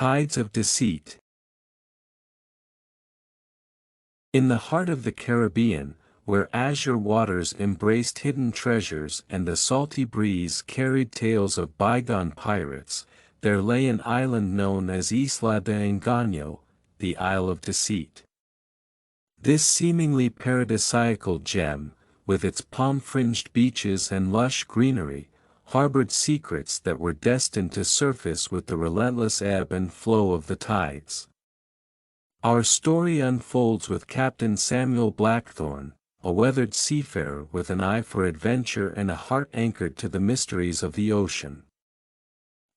Tides of Deceit. In the heart of the Caribbean, where azure waters embraced hidden treasures and the salty breeze carried tales of bygone pirates, there lay an island known as Isla de Engaño, the Isle of Deceit. This seemingly paradisiacal gem, with its palm-fringed beaches and lush greenery, harbored secrets that were destined to surface with the relentless ebb and flow of the tides. Our story unfolds with Captain Samuel Blackthorne, a weathered seafarer with an eye for adventure and a heart anchored to the mysteries of the ocean.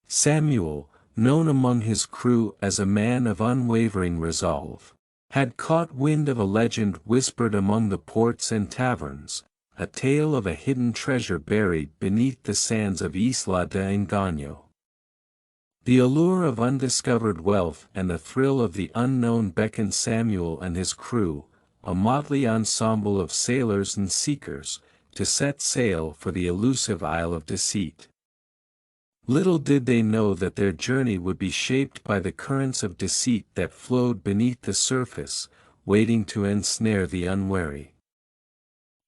Samuel, known among his crew as a man of unwavering resolve, had caught wind of a legend whispered among the ports and taverns, a tale of a hidden treasure buried beneath the sands of Isla de Engaño. The allure of undiscovered wealth and the thrill of the unknown beckoned Samuel and his crew, a motley ensemble of sailors and seekers, to set sail for the elusive Isle of Deceit. Little did they know that their journey would be shaped by the currents of deceit that flowed beneath the surface, waiting to ensnare the unwary.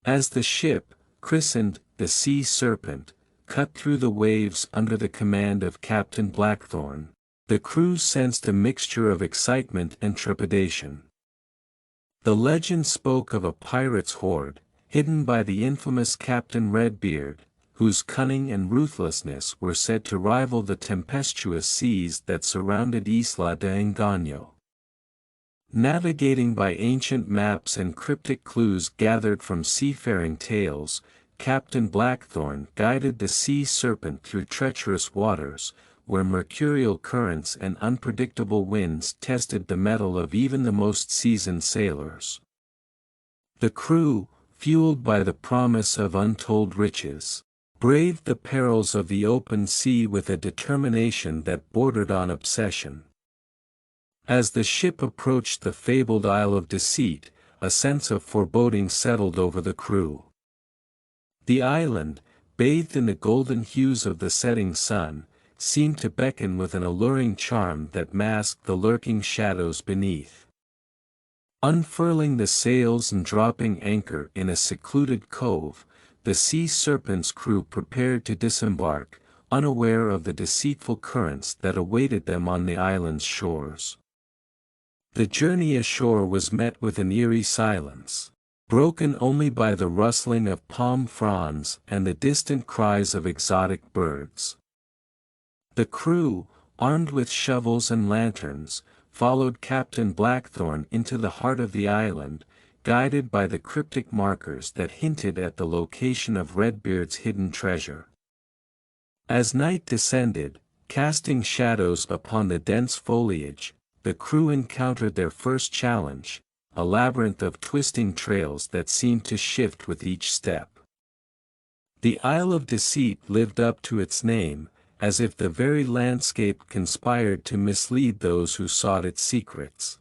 As the ship, christened the Sea Serpent, cut through the waves under the command of Captain Blackthorne, the crew sensed a mixture of excitement and trepidation. The legend spoke of a pirate's horde, hidden by the infamous Captain Redbeard, whose cunning and ruthlessness were said to rival the tempestuous seas that surrounded Isla de Engaño. Navigating by ancient maps and cryptic clues gathered from seafaring tales, Captain Blackthorne guided the Sea Serpent through treacherous waters, where mercurial currents and unpredictable winds tested the mettle of even the most seasoned sailors. The crew, fueled by the promise of untold riches, braved the perils of the open sea with a determination that bordered on obsession. As the ship approached the fabled Isle of Deceit, a sense of foreboding settled over the crew. The island, bathed in the golden hues of the setting sun, seemed to beckon with an alluring charm that masked the lurking shadows beneath. Unfurling the sails and dropping anchor in a secluded cove, the Sea Serpent's crew prepared to disembark, unaware of the deceitful currents that awaited them on the island's shores. The journey ashore was met with an eerie silence, broken only by the rustling of palm fronds and the distant cries of exotic birds. The crew, armed with shovels and lanterns, followed Captain Blackthorne into the heart of the island, guided by the cryptic markers that hinted at the location of Redbeard's hidden treasure. As night descended, casting shadows upon the dense foliage, the crew encountered their first challenge, a labyrinth of twisting trails that seemed to shift with each step. The Isle of Deceit lived up to its name, as if the very landscape conspired to mislead those who sought its secrets.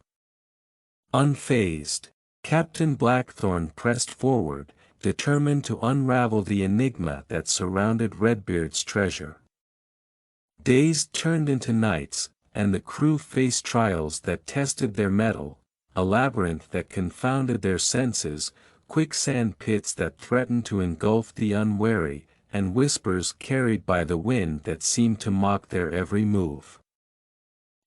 Unfazed, Captain Blackthorne pressed forward, determined to unravel the enigma that surrounded Redbeard's treasure. Days turned into nights, and the crew faced trials that tested their mettle, a labyrinth that confounded their senses, quicksand pits that threatened to engulf the unwary, and whispers carried by the wind that seemed to mock their every move.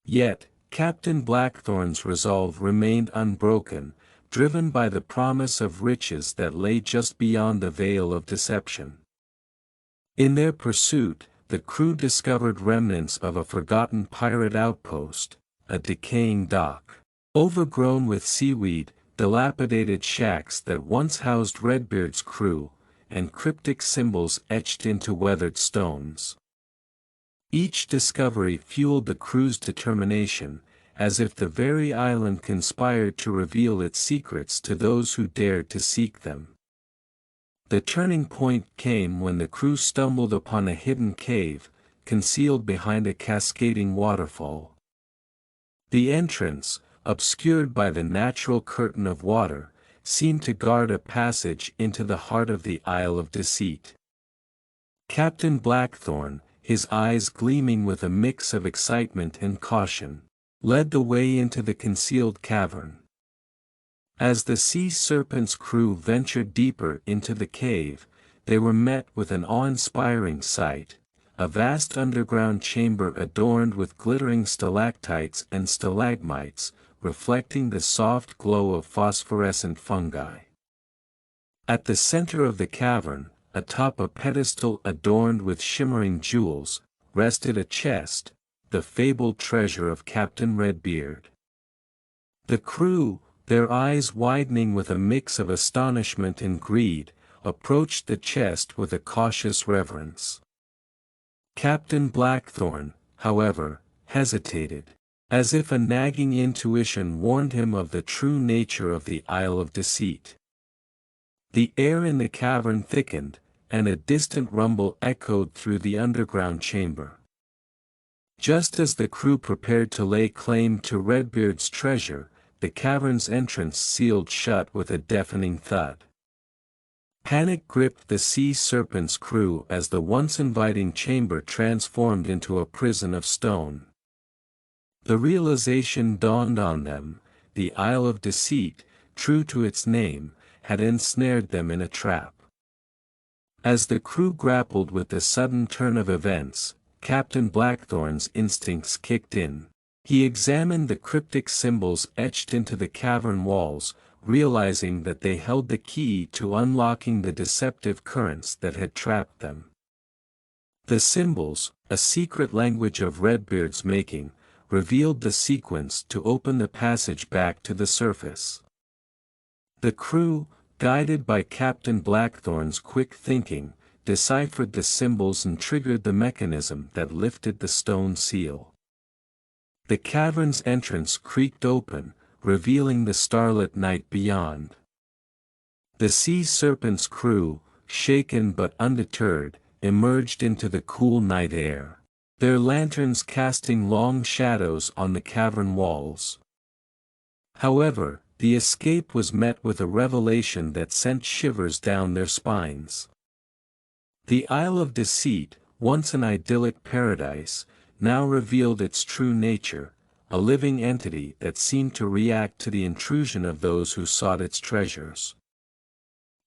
Yet, Captain Blackthorne's resolve remained unbroken, driven by the promise of riches that lay just beyond the veil of deception. In their pursuit, the crew discovered remnants of a forgotten pirate outpost, a decaying dock, overgrown with seaweed, dilapidated shacks that once housed Redbeard's crew, and cryptic symbols etched into weathered stones. Each discovery fueled the crew's determination, as if the very island conspired to reveal its secrets to those who dared to seek them. The turning point came when the crew stumbled upon a hidden cave, concealed behind a cascading waterfall. The entrance, obscured by the natural curtain of water, seemed to guard a passage into the heart of the Isle of Deceit. Captain Blackthorne, his eyes gleaming with a mix of excitement and caution, led the way into the concealed cavern. As the sea serpent's crew ventured deeper into the cave, they were met with an awe-inspiring sight, a vast underground chamber adorned with glittering stalactites and stalagmites, reflecting the soft glow of phosphorescent fungi. At the center of the cavern, atop a pedestal adorned with shimmering jewels, rested a chest, the fabled treasure of Captain Redbeard. The crew, their eyes widening with a mix of astonishment and greed, approached the chest with a cautious reverence. Captain Blackthorn, however, hesitated, as if a nagging intuition warned him of the true nature of the Isle of Deceit. The air in the cavern thickened, and a distant rumble echoed through the underground chamber. Just as the crew prepared to lay claim to Redbeard's treasure, the cavern's entrance sealed shut with a deafening thud. Panic gripped the sea serpent's crew as the once inviting chamber transformed into a prison of stone. The realization dawned on them: the Isle of Deceit, true to its name, had ensnared them in a trap. As the crew grappled with the sudden turn of events, Captain Blackthorn's instincts kicked in. He examined the cryptic symbols etched into the cavern walls, realizing that they held the key to unlocking the deceptive currents that had trapped them. The symbols, a secret language of Redbeard's making, revealed the sequence to open the passage back to the surface. The crew, guided by Captain Blackthorn's quick thinking, deciphered the symbols and triggered the mechanism that lifted the stone seal. The cavern's entrance creaked open, revealing the starlit night beyond. The sea serpent's crew, shaken but undeterred, emerged into the cool night air, their lanterns casting long shadows on the cavern walls. However, the escape was met with a revelation that sent shivers down their spines. The Isle of Deceit, once an idyllic paradise, now revealed its true nature, a living entity that seemed to react to the intrusion of those who sought its treasures.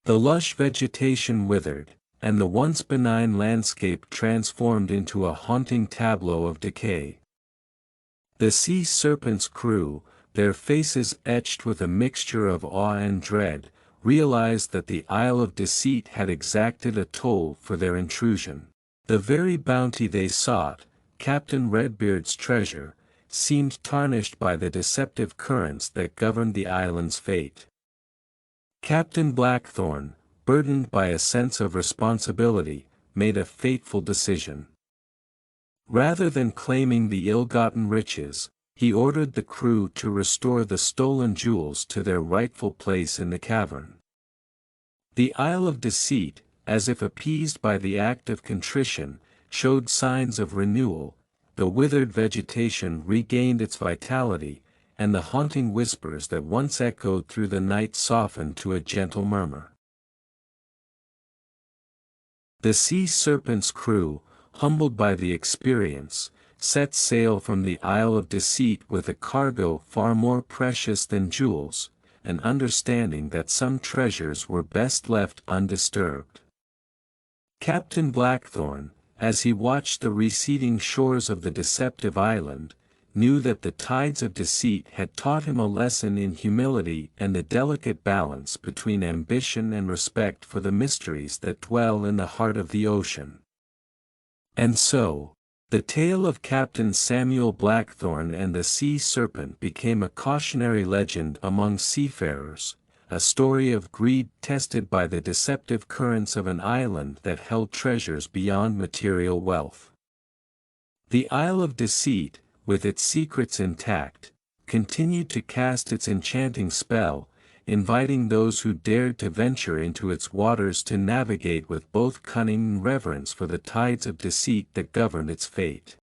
The lush vegetation withered, and the once benign landscape transformed into a haunting tableau of decay. The sea serpent's crew, their faces etched with a mixture of awe and dread, realized that the Isle of Deceit had exacted a toll for their intrusion. The very bounty they sought, Captain Redbeard's treasure, seemed tarnished by the deceptive currents that governed the island's fate. Captain Blackthorn, burdened by a sense of responsibility, made a fateful decision. Rather than claiming the ill-gotten riches, he ordered the crew to restore the stolen jewels to their rightful place in the cavern. The Isle of Deceit, as if appeased by the act of contrition, showed signs of renewal. The withered vegetation regained its vitality, and the haunting whispers that once echoed through the night softened to a gentle murmur. The sea serpent's crew, humbled by the experience, set sail from the Isle of Deceit with a cargo far more precious than jewels, an understanding that some treasures were best left undisturbed. Captain Blackthorn, as he watched the receding shores of the deceptive island, knew that the tides of deceit had taught him a lesson in humility and the delicate balance between ambition and respect for the mysteries that dwell in the heart of the ocean. And so, the tale of Captain Samuel Blackthorn and the sea serpent became a cautionary legend among seafarers, a story of greed tested by the deceptive currents of an island that held treasures beyond material wealth. The Isle of Deceit, with its secrets intact, continued to cast its enchanting spell, inviting those who dared to venture into its waters to navigate with both cunning and reverence for the tides of deceit that governed its fate.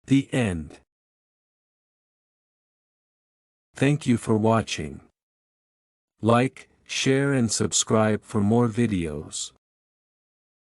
The end. Thank you for watching. Like, share and subscribe for more videos.